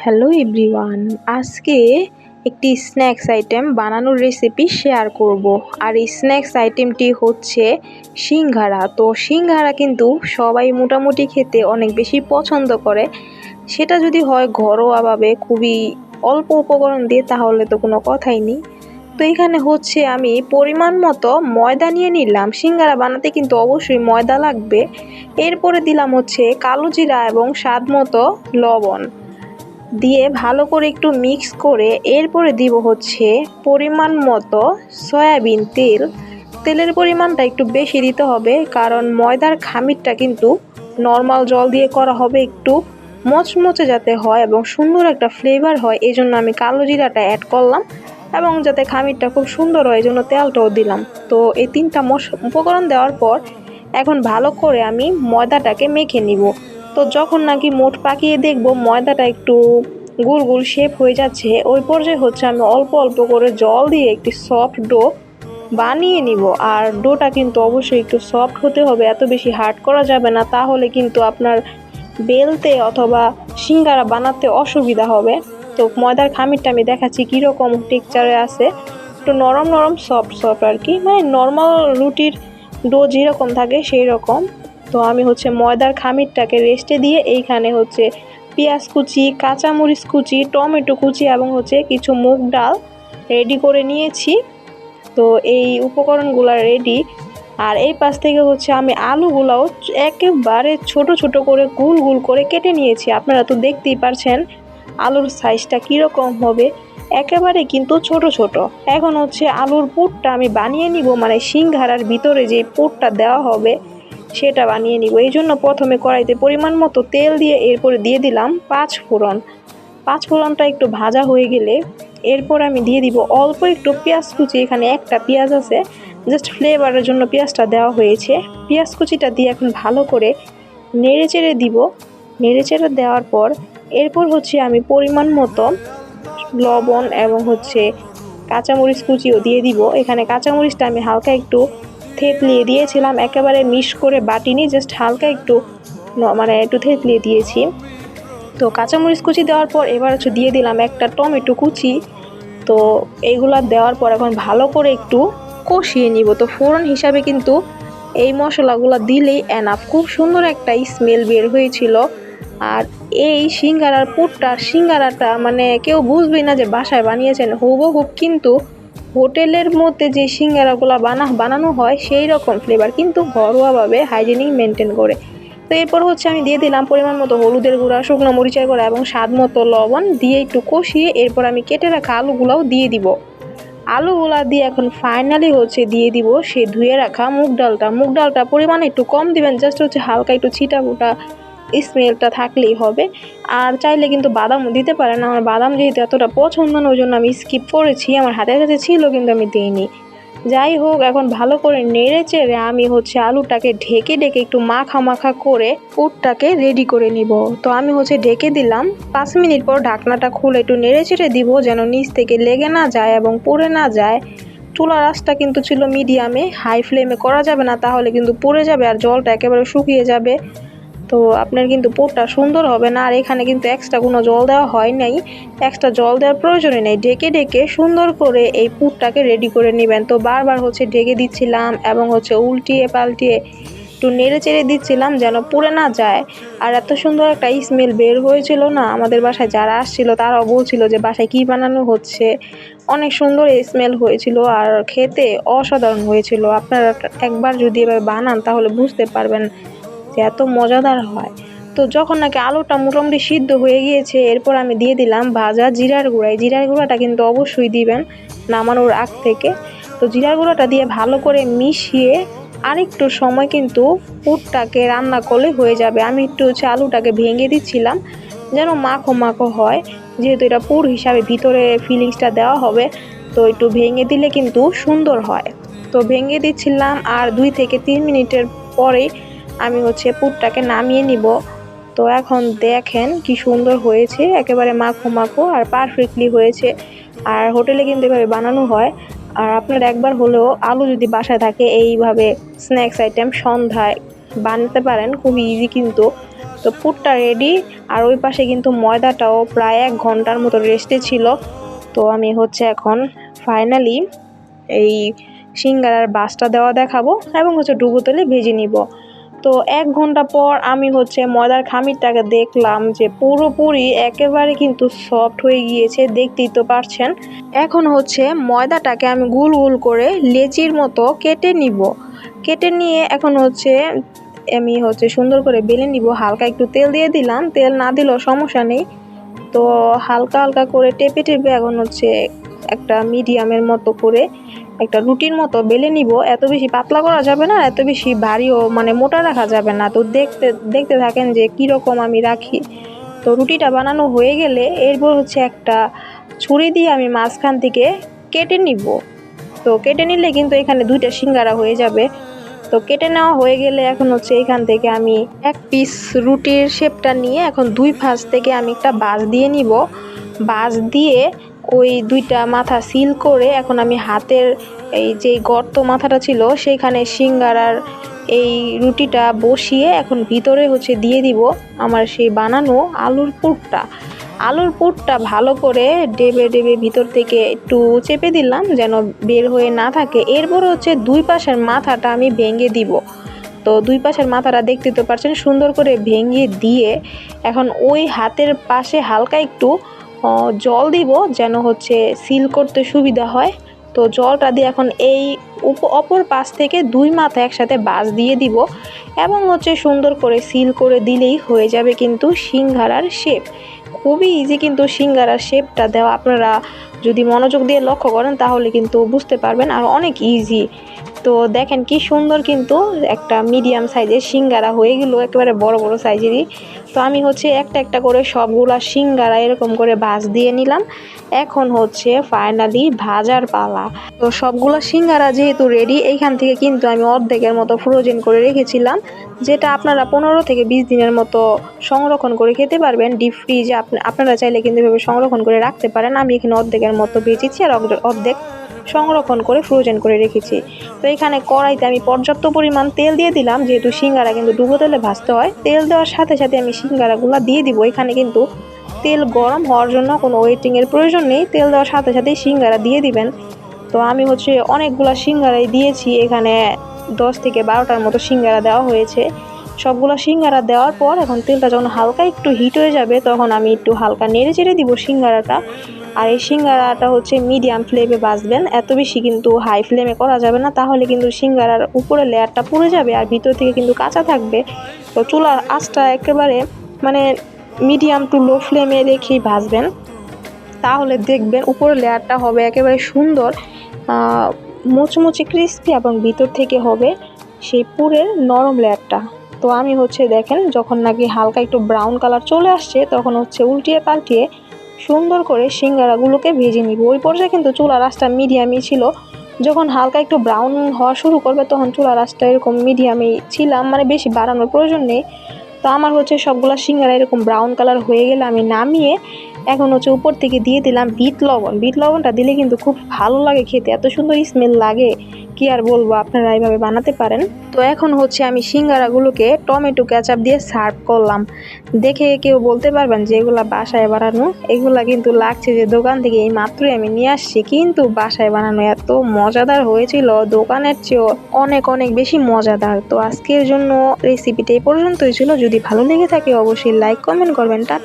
Hello everyone, আজকে একটি snacks item বানানোর রেসিপি শেয়ার করব। আর এই স্ন্যাক্স আইটেমটি হচ্ছে সিঙ্গারা। তো সিঙ্গারা কিন্তু সবাই মোটামুটি খেতে অনেক বেশি পছন্দ করে। সেটা যদি হয় ঘরোয়াভাবে খুবই অল্প উপকরণ দিয়ে, তাহলে তো কোনো কথাই নেই। তো এখানে হচ্ছে আমি পরিমাণ মতো ময়দা নিয়ে নিলাম। সিঙ্গারা বানাতে কিন্তু অবশ্যই ময়দা লাগবে। এরপরে দিলাম হচ্ছে কালো জিরা এবং স্বাদ মতো লবণ দিয়ে ভালো করে একটু মিক্স করে এরপরে দিব হচ্ছে পরিমাণ মতো সয়াবিন তেল। তেলের পরিমাণটা একটু বেশি দিতে হবে, কারণ ময়দার খামিরটা কিন্তু নর্মাল জল দিয়ে করা হবে, একটু মচমচে যাতে হয় এবং সুন্দর একটা ফ্লেভার হয়, এই জন্য আমি কালো জিরাটা অ্যাড করলাম। এবং যাতে খামিরটা খুব সুন্দর হয় এই জন্য তেলটাও দিলাম। তো এই তিনটা উপকরণ দেওয়ার পর এখন ভালো করে আমি ময়দাটাকে মেখে নিব। তো যখন নাকি মোট পাকিয়ে দেখব ময়দাটা একটু গোল গোল শেপ হয়ে যাচ্ছে, ওই পর্যায়ে হচ্ছে আমি অল্প অল্প করে জল দিয়ে একটি সফট ডো বানিয়ে নিব। আর ডোটা কিন্তু অবশ্যই একটু সফট হতে হবে, এত বেশি হার্ড করা যাবে না, তাহলে কিন্তু আপনার বেলতে অথবা সিঙ্গারা বানাতে অসুবিধা হবে। তো ময়দার খামিরটা আমি দেখাচ্ছি কীরকম টেক্সচারে আছে, একটু নরম নরম সফট সফট আর কি, মানে নর্মাল রুটির ডো যেরকম থাকে সেই রকম। তো আমি হচ্ছে ময়দার খামিরটাকে রেস্টে দিয়ে এইখানে হচ্ছে পেঁয়াজ কুচি, কাঁচামরিচ কুচি, টমেটো কুচি এবং হচ্ছে কিছু মুগ ডাল রেডি করে নিয়েছি। তো এই উপকরণগুলো রেডি। আর এই পাশ থেকে হচ্ছে আমি আলুগুলাও একেবারে ছোট ছোট করে গোল গোল করে কেটে নিয়েছি। আপনারা তো দেখতেই পারছেন আলুর সাইজটা কীরকম হবে, একেবারে কিন্তু ছোট ছোট। এখন হচ্ছে আলুর পুরটা আমি বানিয়ে নিব, মানে সিঙ্গারার ভিতরে যে পুরটা দেওয়া হবে সেটা বানিয়ে নিব। এই জন্য প্রথমে কড়াইতে পরিমাণ মতো তেল দিয়ে এরপরে দিয়ে দিলাম পাঁচফোড়নটা একটু ভাজা হয়ে গেলে এরপর আমি দিয়ে দিব অল্প একটু পেঁয়াজ কুচি। এখানে একটা পেঁয়াজ আছে, জাস্ট ফ্লেভারের জন্য পেঁয়াজটা দেওয়া হয়েছে। পেঁয়াজ কুচিটা দিয়ে এখন ভালো করে নেড়ে চেড়ে দিব। নেড়ে চেড়ে দেওয়ার পর এরপর হচ্ছে আমি পরিমাণ মতো লবণ এবং হচ্ছে কাঁচামরিচ কুচিও দিয়ে দিব। এখানে কাঁচামরিচটা আমি হালকা একটু থেতলিয়ে দিয়েছিলাম, একেবারে মিক্স করে বাটিনি, জাস্ট হালকা একটু মানে একটু থেতলিয়ে দিয়েছি। তো কাঁচামরিচ কুচি দেওয়ার পর এবার হচ্ছে দিয়ে দিলাম একটা টমেটো কুচি। তো এইগুলা দেওয়ার পর এখন ভালো করে একটু কষিয়ে নিব। তো ফোড়ন হিসাবে কিন্তু এই মশলাগুলো দিলেই এনাফ, খুব সুন্দর একটা স্মেল বের হয়েছিল। আর এই সিঙ্গারাটা মানে কেউ বুঝবেই না যে বাসায় বানিয়েছেন, হুবহু কিন্তু হোটেলের মধ্যে যে সিঙ্গারাগুলো বানানো হয় সেই রকম ফ্লেভার, কিন্তু ঘরোয়াভাবে হাইজেনিক মেনটেন করে। তো এরপর হচ্ছে আমি দিয়ে দিলাম পরিমাণ মতো হলুদের গুঁড়া, শুকনো মরিচের গুঁড়া এবং স্বাদ মতো লবণ দিয়ে একটু কষিয়ে এরপর আমি কেটে রাখা আলুগুলাও দিয়ে দিব। আলুগুলা দিয়ে এখন ফাইনালি হচ্ছে দিয়ে দিব সে ধুয়ে রাখা মুগ ডালটা পরিমাণ একটু কম দিবেন, জাস্ট হচ্ছে হালকা একটু ছিটাফোটা স্মেলটা থাকলেই হবে। আর চাইলে কিন্তু বাদামও দিতে পারেন, আমার বাদাম যেহেতু এতটা পছন্দ না ওই জন্য আমি স্কিপ করেছি, আমার হাতের কাছে ছিল কিন্তু আমি দিইনি। যাই হোক, এখন ভালো করে নেড়ে চেড়ে আমি হচ্ছে আলুটাকে ঢেকে একটু মাখা করে পুরটাকে রেডি করে নিব। তো আমি হচ্ছে ঢেকে দিলাম। 5 মিনিট পর ঢাকনাটা খুলে একটু নেড়ে চেড়ে দিব যেন নিচ থেকে লেগে না যায় এবং পুড়ে না যায়। চুলার আঁচটা কিন্তু ছিল মিডিয়ামে, হাই ফ্লেমে করা যাবে না, তাহলে কিন্তু পুড়ে যাবে আর জলটা একেবারে শুকিয়ে যাবে। তো আপনার কিন্তু পুরটা সুন্দর হবে না। আর এখানে কিন্তু এক্সট্রা কোনো জল দেওয়া হয় নাই, এক্সট্রা জল দেওয়ার প্রয়োজনই নেই। ঢেকে সুন্দর করে এই পুরটাকে রেডি করে নেবেন। তো বারবার হচ্ছে ঢেকে দিচ্ছিলাম এবং হচ্ছে উল্টিয়ে পাল্টিয়ে একটু নেড়ে চেড়ে দিচ্ছিলাম যেন পুড়ে না যায়। আর এত সুন্দর একটা স্মেল বের হয়েছিল না, আমাদের বাসায় যারা আসছিল তারাও বলছিল যে বাসায় কী বানানো হচ্ছে, অনেক সুন্দর স্মেল হয়েছিল আর খেতে অসাধারণ হয়েছিল। আপনারা একবার যদি এভাবে বানান তাহলে বুঝতে পারবেন যে এত মজাদার হয়। তো যখন নাকি আলুটা মোটামুটি সিদ্ধ হয়ে গিয়েছে এরপর আমি দিয়ে দিলাম ভাজা জিরার গুঁড়া। এই জিরার গুঁড়াটা কিন্তু অবশ্যই দিবেন নামানোর আগ থেকে। তো জিরার গুঁড়াটা দিয়ে ভালো করে মিশিয়ে আরেকটু সময় কিন্তু পুরটাকে রান্না করলে হয়ে যাবে। আমি একটু হচ্ছে আলুটাকে ভেঙে দিচ্ছিলাম যেন মাখো হয়, যেহেতু এটা পুর হিসাবে ভিতরে ফিলিংসটা দেওয়া হবে, তো একটু ভেঙে দিলে কিন্তু সুন্দর হয়। তো ভেঙে দিচ্ছিলাম আর 2 থেকে 3 মিনিটের পরে আমি হচ্ছে পুরটাকে নামিয়ে নিব। তো এখন দেখেন কি সুন্দর হয়েছে, একেবারে মাখো আর পারফেক্টলি হয়েছে। আর হোটেলে কিন্তু এভাবে বানানো হয়। আর আপনার একবার হলেও আলু যদি বাসায় থাকে এইভাবে স্ন্যাক্স আইটেম সন্ধ্যায় বানাতে পারেন, খুবই ইজি কিন্তু। তো পুরটা রেডি। আর ওই পাশে কিন্তু ময়দাটাও প্রায় 1 ঘন্টার মতো রেস্টে ছিল। তো আমি হচ্ছে এখন ফাইনালি এই সিঙ্গারার বাসটা দেওয়া দেখাবো এবং হচ্ছে ডুবো তেলে ভেজে নিব। তো 1 ঘন্টা পর আমি হচ্ছে ময়দার খামিরটাকে দেখলাম যে পুরোপুরি একেবারে কিন্তু সফট হয়ে গিয়েছে, দেখতেই তো পারছেন। এখন হচ্ছে ময়দাটাকে আমি গোল গোল করে লেচির মতো কেটে নিব। কেটে নিয়ে এখন হচ্ছে আমি হচ্ছে সুন্দর করে বেলে নিব। হালকা একটু তেল দিয়ে দিলাম, তেল না দিলেও সমস্যা নেই। তো হালকা হালকা করে টেপে টেপে এখন হচ্ছে একটা মিডিয়ামের মতো করে একটা রুটির মতো বেলে নিব। এত বেশি পাতলা করা যাবে না, এত বেশি ভারীও মানে মোটা রাখা যাবে না। তো দেখতে দেখতে থাকেন যে কীরকম আমি রাখি। তো রুটিটা বানানো হয়ে গেলে এরপর হচ্ছে একটা ছুরি দিয়ে আমি মাঝখান থেকে কেটে নিব। তো কেটে নিলে কিন্তু এখানে 2টা সিঙ্গারা হয়ে যাবে। তো কেটে নেওয়া হয়ে গেলে এখন হচ্ছে এখান থেকে আমি 1 পিস রুটির শেপটা নিয়ে এখন 2 ভাঁজ থেকে আমি একটা বাঁশ দিয়ে নিব। বাঁশ দিয়ে ওই 2টা মাথা সিল করে এখন আমি হাতের এই যে গর্ত মাথাটা ছিল সেইখানে সিঙ্গারার এই রুটিটা বসিয়ে এখন ভিতরে হচ্ছে দিয়ে দিব আমার সেই বানানো আলুর পুরটা। আলুর পুরটা ভালো করে ডেবে ডেবে ভিতর থেকে একটু চেপে দিলাম যেন বের হয়ে না থাকে। এরপর হচ্ছে 2 পাশের মাথাটা আমি ভেঙে দিব। তো 2 পাশের মাথাটা দেখতে তো পারছেন, সুন্দর করে ভেঙে দিয়ে এখন ওই হাতের পাশে হালকা একটু জল দিব যেন হচ্ছে সিল করতে সুবিধা হয়। তো জলটা দিয়ে এখন এই অপর পাশ থেকে 2 মাথা একসাথে বাঁশ দিয়ে দিব এবং হচ্ছে সুন্দর করে সিল করে দিলেই হয়ে যাবে কিন্তু সিঙ্গারার শেপ। খুবই ইজি কিন্তু সিঙ্গারার শেপটা দেওয়া, আপনারা যদি মনোযোগ দিয়ে লক্ষ্য করেন তাহলে কিন্তু বুঝতে পারবেন আর অনেক ইজি। তো দেখেন কি সুন্দর কিন্তু একটা মিডিয়াম সাইজের সিঙ্গারা হয়ে গেল, একেবারে বড় বড় সাইজেরই। তো আমি হচ্ছে একটা একটা করে সবগুলা সিঙ্গারা এরকম করে ভাঁজ দিয়ে নিলাম। এখন হচ্ছে ফাইনালি ভাজার পালা। তো সবগুলা সিঙ্গারা যেহেতু রেডি, এইখান থেকে কিন্তু আমি অর্ধেকের মতো ফ্রোজেন করে রেখেছিলাম, যেটা আপনারা 15 থেকে 20 দিনের মতো সংরক্ষণ করে খেতে পারবেন ডিপ ফ্রিজে। আপনারা চাইলে কিন্তু এভাবে সংরক্ষণ করে রাখতে পারেন। আমি এখানে অর্ধেকের মতো ভেজেছি আর অর্ধেক সংরক্ষণ করে ফ্রোজেন করে রেখেছি। তো এখানে কড়াইতে আমি পর্যাপ্ত পরিমাণ তেল দিয়ে দিলাম, যেহেতু সিঙ্গারা কিন্তু ডুবো তেলে ভাজতে হয়। তেল দেওয়ার সাথে সাথে আমি সিঙ্গারাগুলো দিয়ে দিব। এখানে কিন্তু তেল গরম হওয়ার জন্য কোনো ওয়েটিংয়ের প্রয়োজন নেই, তেল দেওয়ার সাথে সাথেই সিঙ্গারা দিয়ে দিবেন। তো আমি হচ্ছে অনেকগুলো সিঙ্গারাই দিয়েছি, এখানে 10 থেকে 12টার মতো সিঙ্গারা দেওয়া হয়েছে। সবগুলো সিঙ্গারা দেওয়ার পর এখন তেলটা যখন হালকা একটু হিট হয়ে যাবে তখন আমি একটু হালকা নেড়ে চেড়ে দিব সিঙ্গারাটা। আর এই সিঙ্গারাটা হচ্ছে মিডিয়াম ফ্লেমে ভাজবেন, এত বেশি কিন্তু হাই ফ্লেমে করা যাবে না, তাহলে কিন্তু সিঙ্গারার উপরে লেয়ারটা পুড়ে যাবে আর ভিতর থেকে কিন্তু কাঁচা থাকবে। তো চুলার আঁচটা একেবারে মানে মিডিয়াম টু লো ফ্লেমে রেখেই ভাজবেন, তাহলে দেখবেন উপরের লেয়ারটা হবে একেবারে সুন্দর মুচমুচে ক্রিস্পি এবং ভিতর থেকে হবে সেই পুরের নরম লেয়ারটা। তো আমি হচ্ছে দেখেন যখন নাকি হালকা একটু ব্রাউন কালার চলে আসছে তখন হচ্ছে উল্টিয়ে পাল্টিয়ে সুন্দর করে সিঙ্গারাগুলোকে ভেজে নিব। ওই পর্যায়ে কিন্তু চুলার আঁচটা মিডিয়ামই ছিল। যখন হালকা একটু ব্রাউন হওয়া শুরু করবে তখন চুলার আঁচটা এরকম মিডিয়ামেই ছিলাম, মানে বেশি বাড়ানোর প্রয়োজন নেই। তো আমার হচ্ছে সবগুলা সিঙ্গারা এরকম ব্রাউন কালার হয়ে গেলে আমি নামিয়ে এখন হচ্ছে উপর থেকে দিয়ে দিলাম বিট লবণ। বিট লবণটা দিলে কিন্তু খুব ভালো লাগে খেতে, এত সুন্দর স্মেল লাগে কি আর বলবো, আপনারা এইভাবে বানাতে পারেন। তো এখন হচ্ছে আমি সিঙ্গারাগুলোকে টমেটো কেচাপ দিয়ে সার্ভ করলাম। দেখে কেউ বলতে পারবেন যে এগুলা বাসায় বানানো, এগুলা কিন্তু লাগছে যে দোকান থেকে এই মাত্রই আমি নিয়ে আসছি, কিন্তু বাসায় বানানো এত মজাদার হয়েছিল, দোকানের চেয়েও অনেক অনেক বেশি মজাদার। তো আজকের জন্য রেসিপিটা এই পর্যন্তই ছিল। যদি ভালো লেগে থাকে অবশ্যই লাইক কমেন্ট করবেন। টাটা।